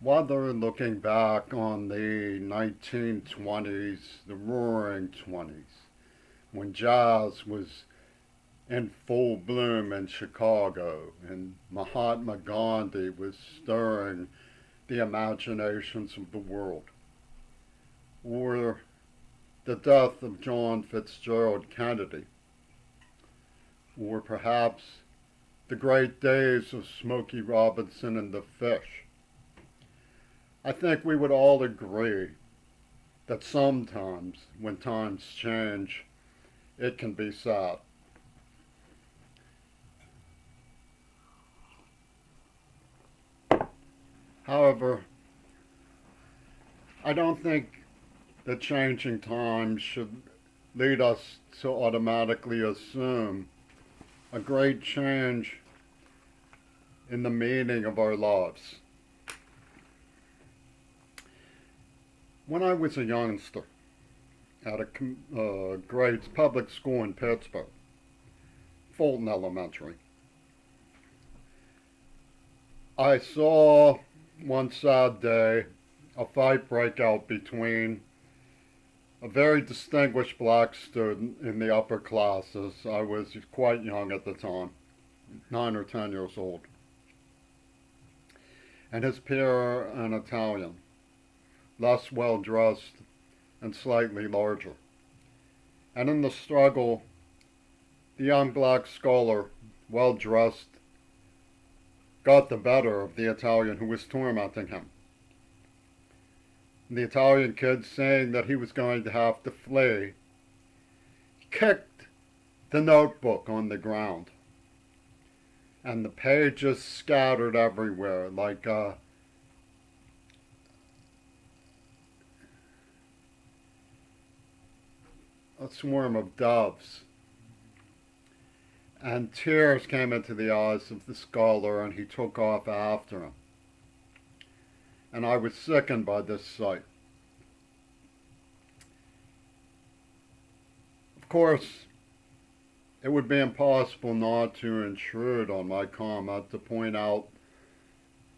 whether looking back on the 1920s, the roaring 20s, when jazz was in full bloom in Chicago and Mahatma Gandhi was stirring the imaginations of the world, or the death of John Fitzgerald Kennedy, or perhaps the great days of Smokey Robinson and the Fish. I think we would all agree that sometimes, when times change, it can be sad. However, I don't think that changing times should lead us to automatically assume a great change in the meaning of our lives. When I was a youngster at a grades public school in Pittsburgh, Fulton Elementary, I saw one sad day a fight break out between a very distinguished black student in the upper classes. I was quite young at the time, 9 or 10 years old, and his peer, an Italian, less well dressed and slightly larger. And in the struggle, the young black scholar, well dressed, got the better of the Italian who was tormenting him. The Italian kid, saying that he was going to have to flee, kicked the notebook on the ground, and the pages scattered everywhere like a swarm of doves. And tears came into the eyes of the scholar, and he took off after him. And I was sickened by this sight. Of course, it would be impossible not to intrude on my comment to point out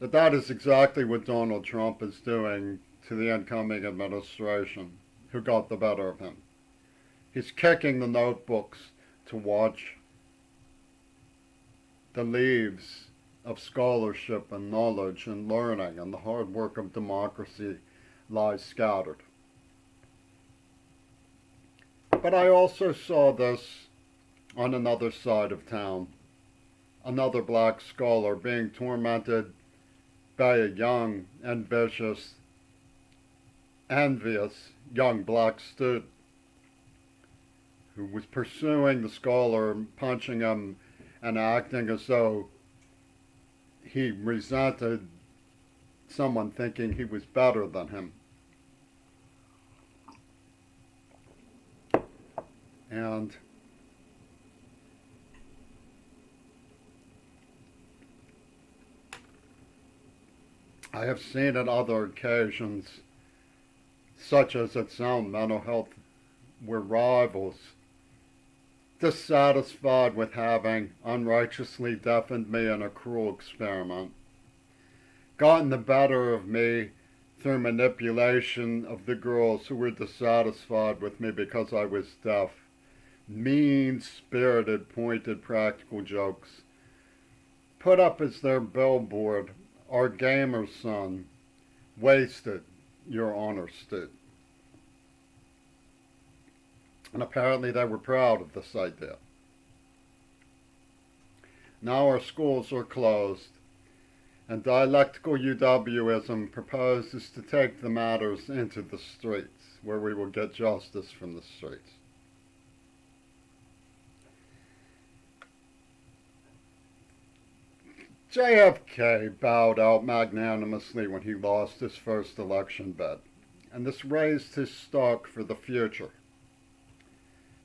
that that is exactly what Donald Trump is doing to the incoming administration, who got the better of him. He's kicking the notebooks to watch the leaves of scholarship and knowledge and learning and the hard work of democracy lie scattered. But I also saw this on another side of town, another black scholar being tormented by a young and vicious, envious young black student who was pursuing the scholar, punching him and acting as though he resented someone thinking he was better than him. And I have seen on other occasions, such as at Sound Mental Health, where rivals, dissatisfied with having unrighteously deafened me in a cruel experiment, gotten the better of me through manipulation of the girls who were dissatisfied with me because I was deaf. Mean-spirited, pointed, practical jokes. Put up as their billboard, "Our gamer son wasted your honor student." And apparently they were proud of this idea. Now our schools are closed, and dialectical UWism proposes to take the matters into the streets, where we will get justice from the streets. JFK bowed out magnanimously when he lost his first election bid, and this raised his stock for the future.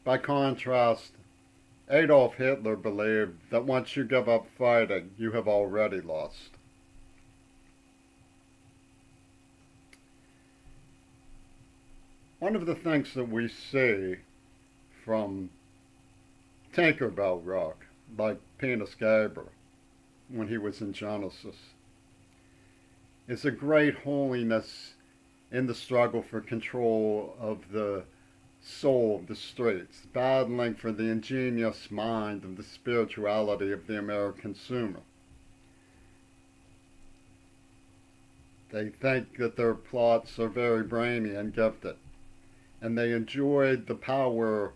By contrast, Adolf Hitler believed that once you give up fighting, you have already lost. One of the things that we see from Tinkerbell Rock, like Penis Gabriel, when he was in Genesis, is a great holiness in the struggle for control of the soul of the streets, battling for the ingenious mind of the spirituality of the American consumer. They think that their plots are very brainy and gifted, and they enjoyed the power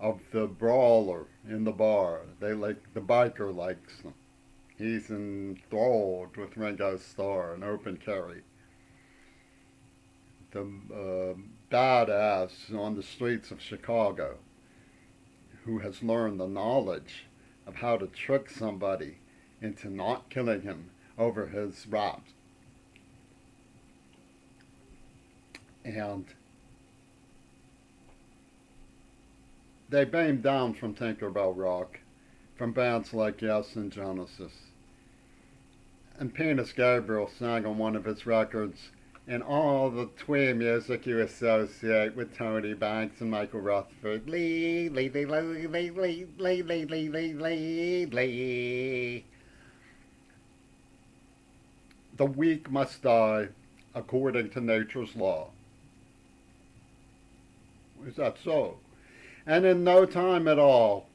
of the brawler in the bar. The biker likes them. He's enthralled with Ringo Starr and open carry. The badass on the streets of Chicago who has learned the knowledge of how to trick somebody into not killing him over his raps. And they beamed down from Tinkerbell Rock, from bands like Yes and Genesis. And Penis Gabriel sang on one of his records, and all the twee music you associate with Tony Banks and Michael Rutherford. Lee, lee, lee, lee, lee, lee, lee, lee, lee, lee, lee, lee. The weak must die according to nature's law. Is that so? And in no time at all,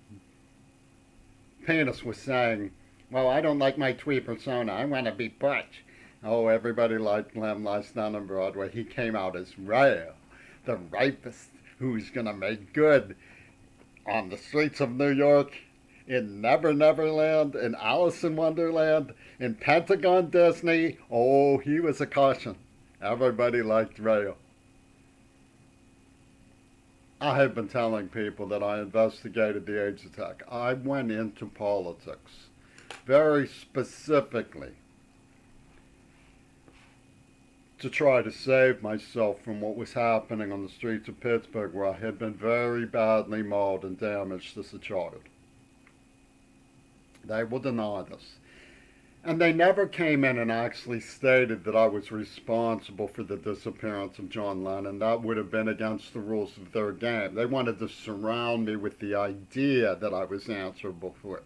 Penis was saying, well, I don't like my twee persona. I want to be Butch. Oh, everybody liked Lamb Lies Down on Broadway. He came out as Rayo, the rapist who's going to make good on the streets of New York, in Never Never Land, in Alice in Wonderland, in Pentagon Disney. Oh, he was a caution. Everybody liked Rayo. I have been telling people that I investigated the age attack. I went into politics very specifically to try to save myself from what was happening on the streets of Pittsburgh, where I had been very badly mauled and damaged as a child. They will deny this. And they never came in and actually stated that I was responsible for the disappearance of John Lennon. That would have been against the rules of their game. They wanted to surround me with the idea that I was answerable for it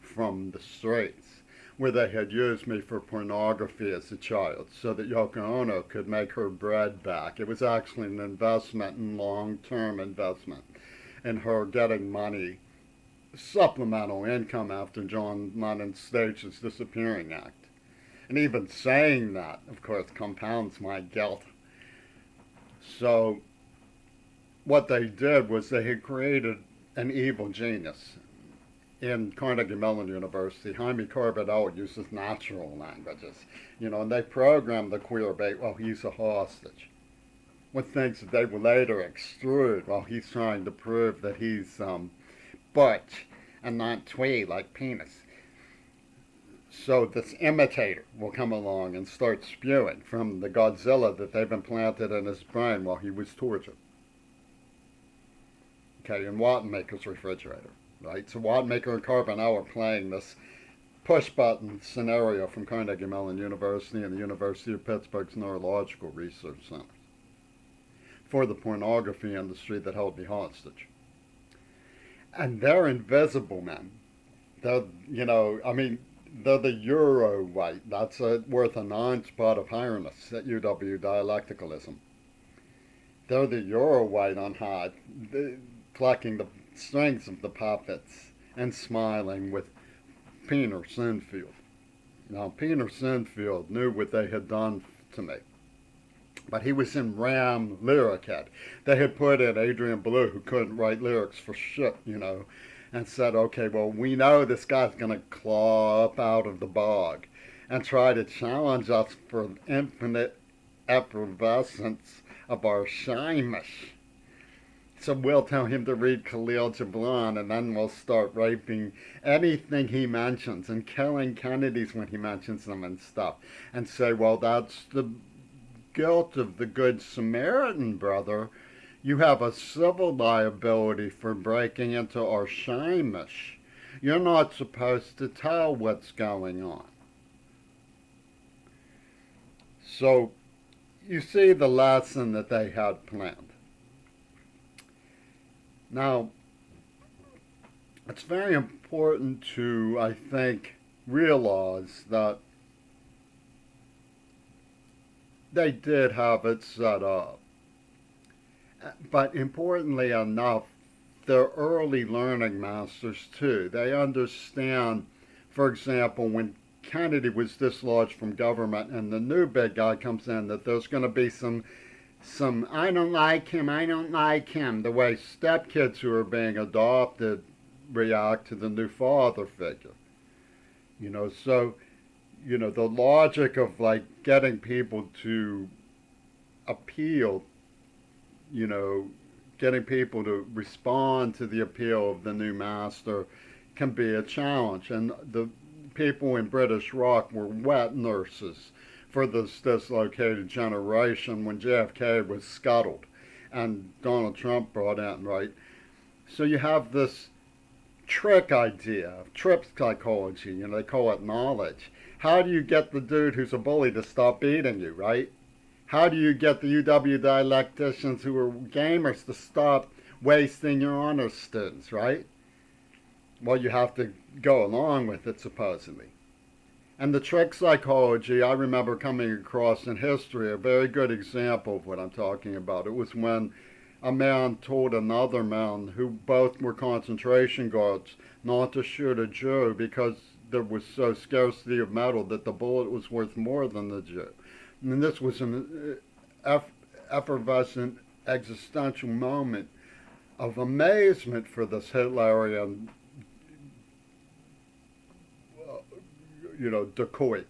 from the streets, where they had used me for pornography as a child so that Yoko Ono could make her bread back. It was actually an investment, and long-term investment, in her getting money, supplemental income after John Lennon staged his disappearing act. And even saying that, of course, compounds my guilt. So what they did was they had created an evil genius. In Carnegie Mellon University, Jaime Corbett uses natural languages, and they programmed the queer bait while he's a hostage, with things that they will later extrude while he's trying to prove that he's Butch and not twee like Penis. So this imitator will come along and start spewing from the Godzilla that they've implanted in his brain while he was tortured. Okay, in Wattenmaker's refrigerator, right? So Wattenmaker and Carbonell are playing this push-button scenario from Carnegie Mellon University and the University of Pittsburgh's Neurological Research Center for the pornography industry that held me hostage. And they're invisible men. They're, they're the Euro white. That's worth a 9 spot of Hieronymus at UW Dialecticalism. They're the Euro white on high, plucking the strings of the puppets and smiling with Peter Sinfield. Now, Peter Sinfield knew what they had done to me. But he was in Ram Lyric Head. They had put in Adrian Belew, who couldn't write lyrics for shit, and said, okay, well, we know this guy's going to claw up out of the bog and try to challenge us for infinite effervescence of our shymish. So we'll tell him to read Khalil Gibran, and then we'll start raping anything he mentions and killing Kennedys when he mentions them and stuff. And say, well, that's the guilt of the Good Samaritan, brother. You have a civil liability for breaking into our shymish. You're not supposed to tell what's going on. So you see the lesson that they had planned. Now, it's very important to, I think, realize that they did have it set up. But importantly enough, they're early learning masters too. They understand, for example, when Kennedy was dislodged from government and the new big guy comes in, that there's going to be some I don't like him, the way stepkids who are being adopted react to the new father figure. So the logic of like getting people to appeal, you know, getting people to respond to the appeal of the new master can be a challenge. And the people in British rock were wet nurses for this dislocated generation when JFK was scuttled and Donald Trump brought in, right? So you have this trick idea, trick psychology, they call it knowledge. How do you get the dude who's a bully to stop beating you, right? How do you get the UW dialecticians who are gamers to stop wasting your honor students, right? Well, you have to go along with it, supposedly. And the trick psychology, I remember coming across in history a very good example of what I'm talking about. It was when a man told another man, who both were concentration guards, not to shoot a Jew because there was so scarcity of metal that the bullet was worth more than the Jew. And this was an effervescent existential moment of amazement for this Hitlerian, dacoit.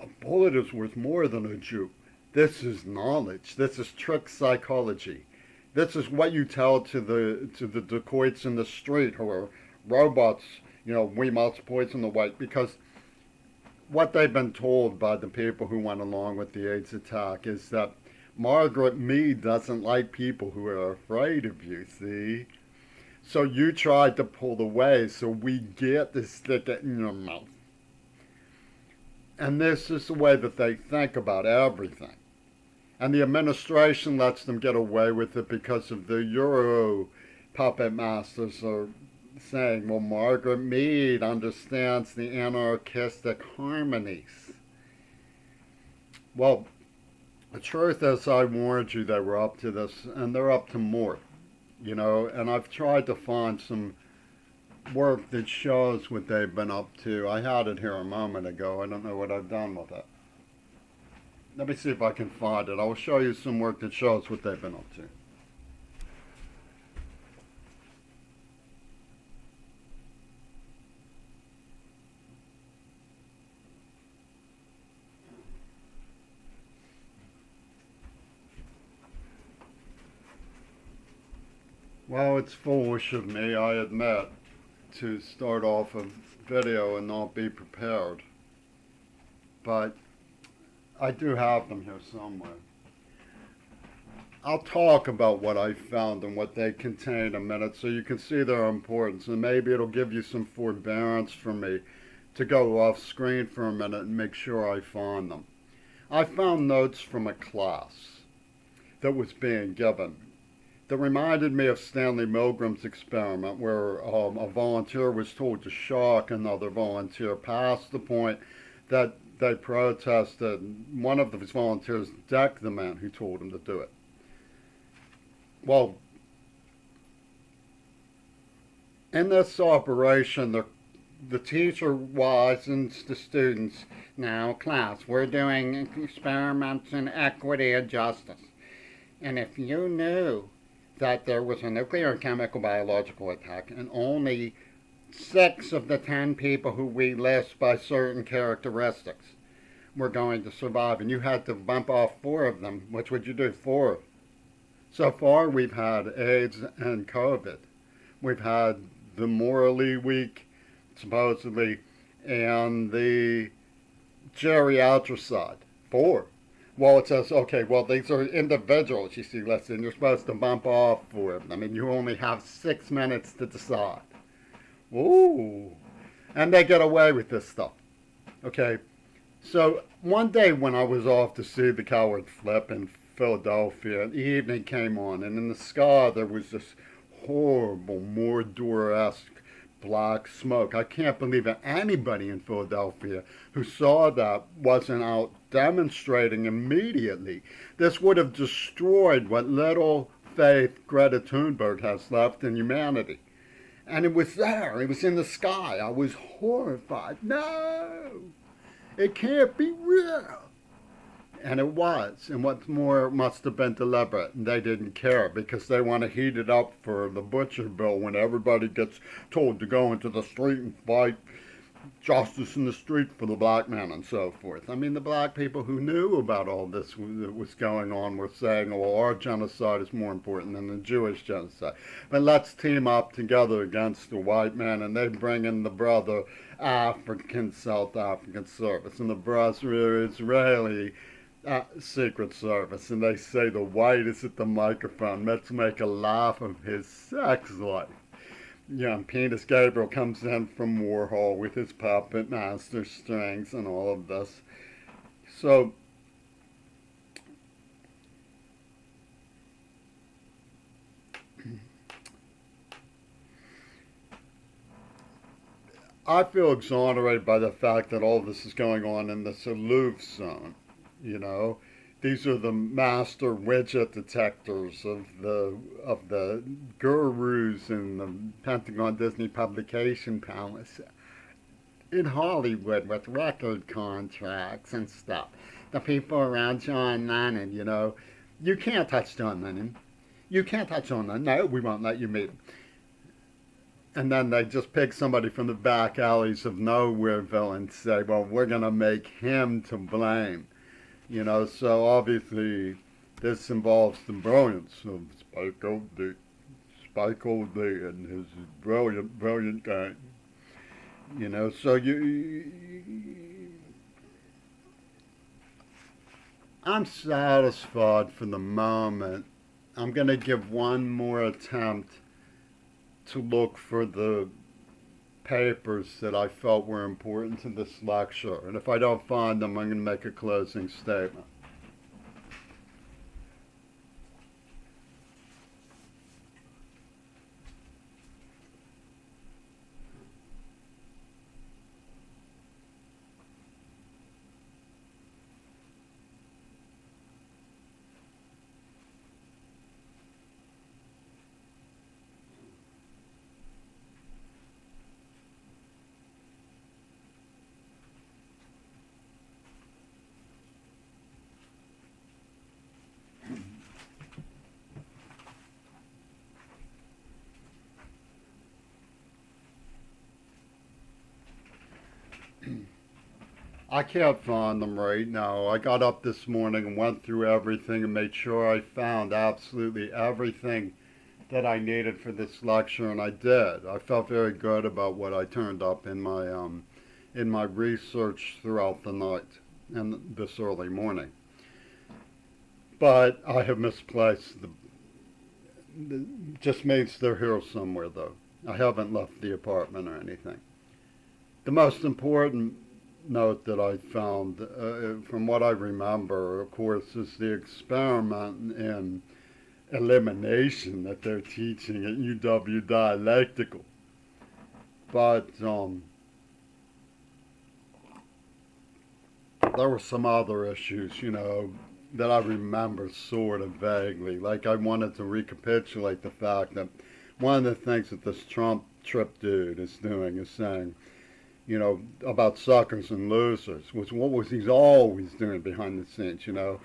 A bullet is worth more than a Jew. This is knowledge. This is trick psychology. This is what you tell to the dacoits in the street who are robots. We must poison the white, because what they've been told by the people who went along with the AIDS attack is that Margaret Mead doesn't like people who are afraid of you, see? So you tried to pull away so we get to stick it in your mouth. And this is the way that they think about everything. And the administration lets them get away with it because of the Euro puppet masters are saying, well, Margaret Mead understands the anarchistic harmonies. Well, the truth is, I warned you they were up to this, and they're up to more, and I've tried to find some work that shows what they've been up to. I had it here a moment ago. I don't know what I've done with it. Let me see if I can find it. I'll show you some work that shows what they've been up to. Well, it's foolish of me, I admit, to start off a video and not be prepared. But I do have them here somewhere. I'll talk about what I found and what they contain in a minute so you can see their importance, and maybe it'll give you some forbearance from me to go off screen for a minute and make sure I find them. I found notes from a class that was being given that reminded me of Stanley Milgram's experiment, where a volunteer was told to shock another volunteer past the point that they protested. One of those volunteers decked the man who told him to do it. Well, in this operation, the teacher wisens the students, now class, we're doing experiments in equity and justice. And if you knew that there was a nuclear, chemical, biological attack, and only 6 of the 10 people who we list by certain characteristics were going to survive, and you had to bump off 4 of them, which would you do? 4. So far, we've had AIDS and COVID. We've had the morally weak, supposedly, and the geriatricide. 4. Well, it says, okay, well, these are individuals, you see, listen, you're supposed to bump off 4 of them, and you only have 6 minutes to decide. Ooh. And they get away with this stuff. Okay. So one day when I was off to see the Coward Flip in Philadelphia, the evening came on, and in the sky there was this horrible Mordor-esque black smoke. I can't believe that anybody in Philadelphia who saw that wasn't out demonstrating immediately. This would have destroyed what little faith Greta Thunberg has left in humanity. And it was there. It was in the sky. I was horrified. No! It can't be real. And it was. And what's more, it must have been deliberate. And they didn't care because they want to heat it up for the butcher bill when everybody gets told to go into the street and fight justice in the street for the black man and so forth. I mean, the black people who knew about all this that was going on were saying, well, our genocide is more important than the Jewish genocide. But let's team up together against the white man, and they bring in the brother African South African Service and the brother Israeli Secret Service, and they say the white is at the microphone. Let's make a laugh of his sex life. Yeah, and Penis Gabriel comes in from Warhol with his puppet master strings and all of this. So, I feel exonerated by the fact that all this is going on in the aloof zone. You know, these are the master widget detectors of the gurus in the Pentagon Disney Publication Palace in Hollywood with record contracts and stuff. The people around John Lennon, you know, you can't touch John Lennon. You can't touch John Lennon. No, we won't let you meet him. And then they just pick somebody from the back alleys of Nowhereville and say, well, we're going to make him to blame. You know, so obviously this involves the brilliance of Spike O'D and his brilliant game. You know, so I'm satisfied for the moment. I'm going to give one more attempt to look for the papers that I felt were important to this lecture. And if I don't find them, I'm going to make a closing statement. I can't find them right now. I got up this morning and went through everything and made sure I found absolutely everything that I needed for this lecture, and I did. I felt very good about what I turned up in my research throughout the night and this early morning. But I have misplaced just means they're here somewhere though. I haven't left the apartment or anything. The most important note that I found, from what I remember, of course, is the experiment in elimination that they're teaching at UW Dialectical. But there were some other issues, you know, that I remember sort of vaguely. Like I wanted to recapitulate the fact that one of the things that this Trump trip dude is doing is saying, you know, about suckers and losers, was what was he's always doing behind the scenes, you know.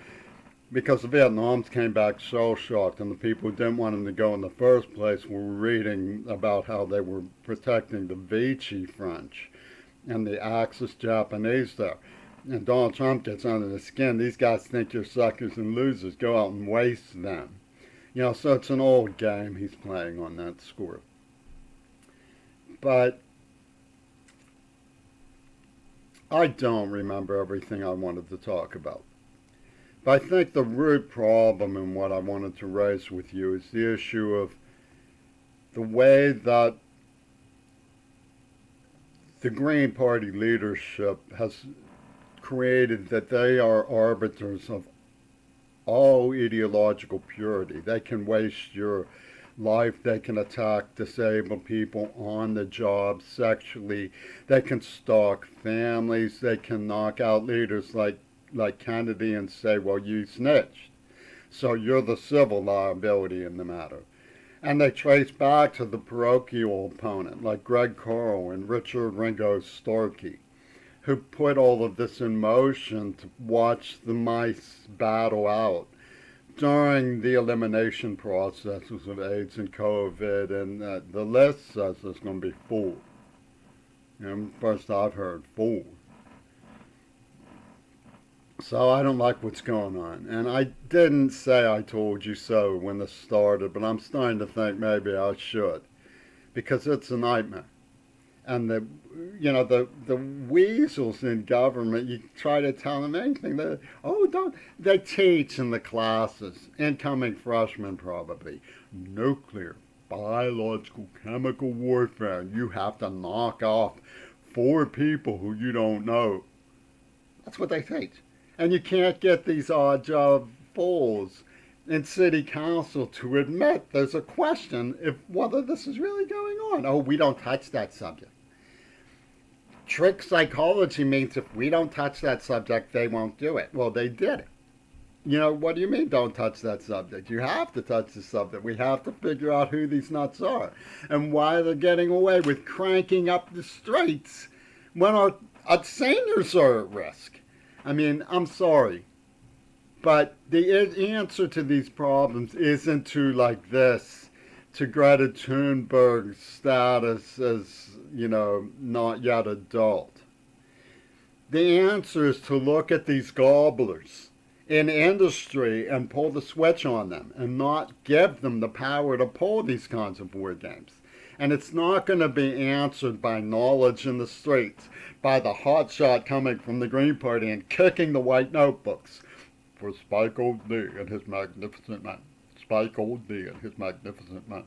Because the Vietnams came back so shocked, and the people who didn't want him to go in the first place were reading about how they were protecting the Vichy French and the Axis Japanese there. And Donald Trump gets under the skin. These guys think you're suckers and losers. Go out and waste them. You know, so it's an old game he's playing on that score. But I don't remember everything I wanted to talk about. But I think the root problem in what I wanted to raise with you is the issue of the way that the Green Party leadership has created that they are arbiters of all ideological purity. They can waste your life. They can attack disabled people on the job sexually. They can stalk families. They can knock out leaders like Kennedy and say, well, you snitched, so you're the civil liability in the matter. And they trace back to the parochial opponent, like Greg Carl and Richard Ringo Starkey, who put all of this in motion to watch the mice battle out during the elimination processes of AIDS and COVID. And the list says it's going to be full. First I've heard full. So I don't like what's going on. And I didn't say I told you so when this started, but I'm starting to think maybe I should. Because it's a nightmare. And the weasels in government, you try to tell them anything. They teach in the classes, incoming freshmen probably, nuclear, biological, chemical warfare. You have to knock off 4 people who you don't know. That's what they teach. And you can't get these odd job fools in city council to admit there's a question if whether this is really going on. Oh, we don't touch that subject. Trick psychology means if we don't touch that subject, they won't do it. Well, they did it. What do you mean don't touch that subject? You have to touch the subject. We have to figure out who these nuts are and why they're getting away with cranking up the streets when our seniors are at risk. I mean, I'm sorry, but the answer to these problems isn't to like this, to Greta Thunberg's status as, not yet adult. The answer is to look at these gobblers in industry and pull the switch on them and not give them the power to pull these kinds of board games. And it's not going to be answered by knowledge in the streets, by the hotshot coming from the Green Party and kicking the white notebooks for Spike Old D and his magnificent men. Spike Old D and his magnificent men.